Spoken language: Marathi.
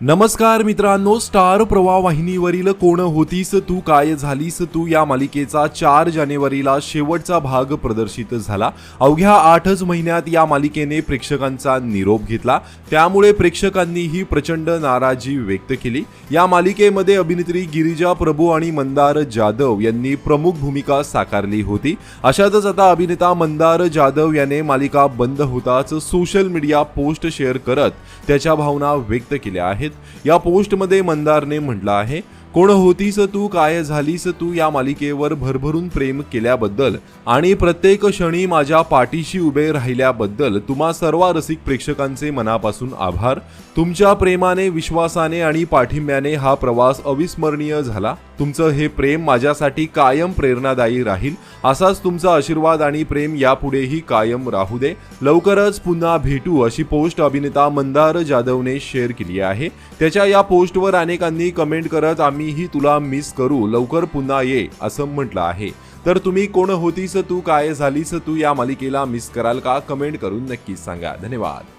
नमस्कार मित्रांनो, स्टार प्रवाह वाहिनीवरील कोण होतीस तू काय झालीस तू या मालिकेचा 4 जानेवारीला शेवटचा भाग प्रदर्शित झाला। अवघ्या 8च महिन्यात या मालिकेने प्रेक्षकांचा निरोप घेतला, त्यामुळे प्रेक्षकांनीही प्रचंड नाराजी व्यक्त केली। या मालिकेमध्ये अभिनेत्री गिरिजा प्रभू आणि मंदार जाधव यांनी प्रमुख भूमिका साकारली होती। अशातच आता अभिनेता मंदार जाधव याने मालिका बंद होताच सोशल मीडिया पोस्ट शेअर करत त्याच्या भावना व्यक्त केल्या आहेत। या पोस्टमध्ये मंदारने म्हटलं आहे, कोण होतीस तू काय झालीस तू या मालिकेवर भरभरून प्रेम केल्याबद्दल आणि प्रत्येक क्षणी माझ्या पाठीशी उभे राहिल्याबद्दल तुम्हा सर्व रसिक प्रेक्षकांचे मनापासून आभार। तुमच्या प्रेमाने, विश्वासाने आणि पाठिंब्याने हा प्रवास अविस्मरणीय झाला। तुमचं हे प्रेम माझ्यासाठी कायम प्रेरणादायी राहील। असाच तुमचा आशीर्वाद आणि प्रेम यापुढेही कायम राहू दे। लवकरच पुन्हा भेटू अशी पोस्ट अभिनेता मंदार जाधवने शेअर केली आहे। त्याच्या या पोस्टवर अनेकांनी कमेंट करत आम्हीही तुला मिस करू, लवकर पुन्हा ये असं म्हटलं आहे। तर तुम्ही कोण होतीस तू काय झालीस तू या मालिकेला मिस कराल का? कमेंट करून नक्की सांगा। धन्यवाद।